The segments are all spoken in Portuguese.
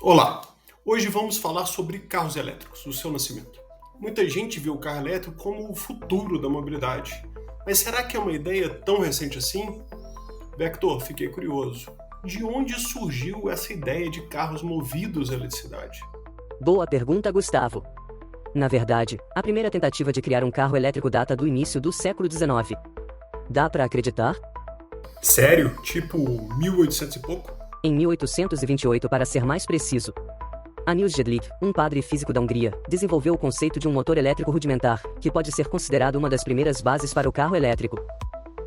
Olá! Hoje vamos falar sobre carros elétricos, o seu nascimento. Muita gente vê o carro elétrico como o futuro da mobilidade. Mas será que é uma ideia tão recente assim? Vector, fiquei curioso. De onde surgiu essa ideia de carros movidos à eletricidade? Boa pergunta, Gustavo. Na verdade, a primeira tentativa de criar um carro elétrico data do início do século XIX. Dá para acreditar? Sério? Tipo 1800 e pouco? Em 1828, para ser mais preciso. Anius Jedlik, um padre físico da Hungria, desenvolveu o conceito de um motor elétrico rudimentar, que pode ser considerado uma das primeiras bases para o carro elétrico.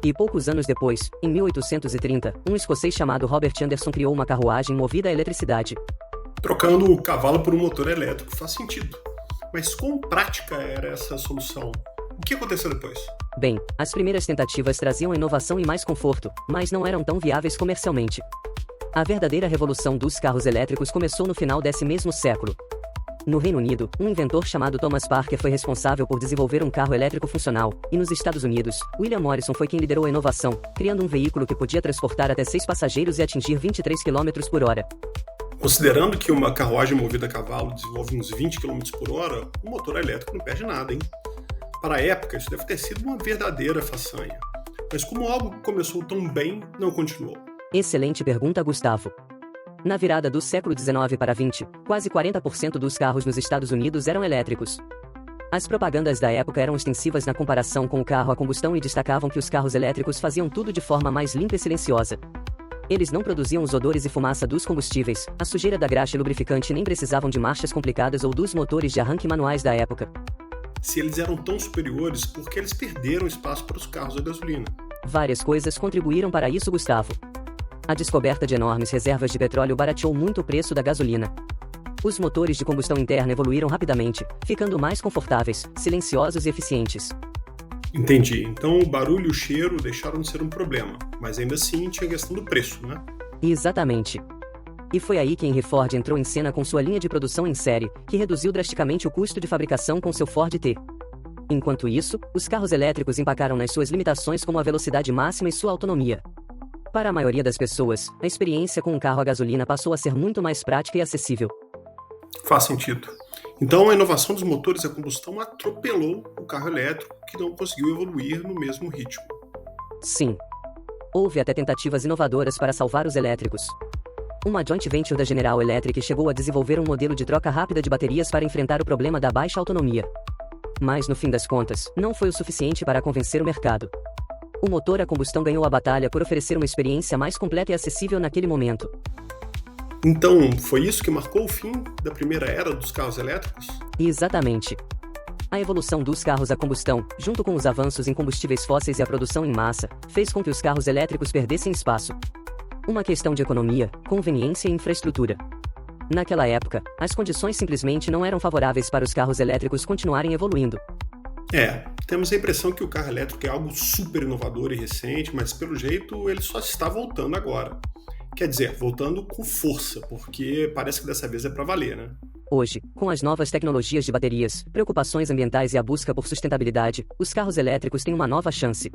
E poucos anos depois, em 1830, um escocês chamado Robert Anderson criou uma carruagem movida à eletricidade. Trocando o cavalo por um motor elétrico faz sentido. Mas quão prática era essa solução? O que aconteceu depois? Bem, as primeiras tentativas traziam inovação e mais conforto, mas não eram tão viáveis comercialmente. A verdadeira revolução dos carros elétricos começou no final desse mesmo século. No Reino Unido, um inventor chamado Thomas Parker foi responsável por desenvolver um carro elétrico funcional, e nos Estados Unidos, William Morrison foi quem liderou a inovação, criando um veículo que podia transportar até 6 passageiros e atingir 23 km por hora. Considerando que uma carruagem movida a cavalo desenvolve uns 20 km por hora, um motor elétrico não perde nada, hein? Para a época, isso deve ter sido uma verdadeira façanha. Mas como algo que começou tão bem, não continuou? Excelente pergunta, Gustavo. Na virada do século XIX para XX, quase 40% dos carros nos Estados Unidos eram elétricos. As propagandas da época eram extensivas na comparação com o carro a combustão e destacavam que os carros elétricos faziam tudo de forma mais limpa e silenciosa. Eles não produziam os odores e fumaça dos combustíveis, a sujeira da graxa e lubrificante, nem precisavam de marchas complicadas ou dos motores de arranque manuais da época. Se eles eram tão superiores, por que eles perderam espaço para os carros a gasolina? Várias coisas contribuíram para isso, Gustavo. A descoberta de enormes reservas de petróleo barateou muito o preço da gasolina. Os motores de combustão interna evoluíram rapidamente, ficando mais confortáveis, silenciosos e eficientes. Entendi. Então o barulho e o cheiro deixaram de ser um problema, mas ainda assim tinha a questão do preço, né? Exatamente. E foi aí que Henry Ford entrou em cena com sua linha de produção em série, que reduziu drasticamente o custo de fabricação com seu Ford T. Enquanto isso, os carros elétricos empacaram nas suas limitações, como a velocidade máxima e sua autonomia. Para a maioria das pessoas, a experiência com um carro a gasolina passou a ser muito mais prática e acessível. Faz sentido. Então a inovação dos motores a combustão atropelou o carro elétrico, que não conseguiu evoluir no mesmo ritmo. Sim. Houve até tentativas inovadoras para salvar os elétricos. Uma joint venture da General Electric chegou a desenvolver um modelo de troca rápida de baterias para enfrentar o problema da baixa autonomia. Mas no fim das contas, não foi o suficiente para convencer o mercado. O motor a combustão ganhou a batalha por oferecer uma experiência mais completa e acessível naquele momento. Então, foi isso que marcou o fim da primeira era dos carros elétricos? Exatamente. A evolução dos carros a combustão, junto com os avanços em combustíveis fósseis e a produção em massa, fez com que os carros elétricos perdessem espaço. Uma questão de economia, conveniência e infraestrutura. Naquela época, as condições simplesmente não eram favoráveis para os carros elétricos continuarem evoluindo. Temos a impressão que o carro elétrico é algo super inovador e recente, mas pelo jeito ele só está voltando agora. Quer dizer, voltando com força, porque parece que dessa vez é para valer, né? Hoje, com as novas tecnologias de baterias, preocupações ambientais e a busca por sustentabilidade, os carros elétricos têm uma nova chance.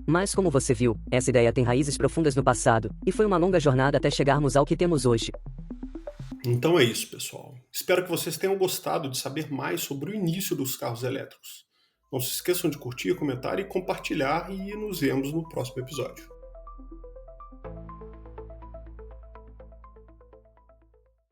Mas como você viu, essa ideia tem raízes profundas no passado, e foi uma longa jornada até chegarmos ao que temos hoje. Então é isso, pessoal. Espero que vocês tenham gostado de saber mais sobre o início dos carros elétricos. Não se esqueçam de curtir, comentar e compartilhar, e nos vemos no próximo episódio.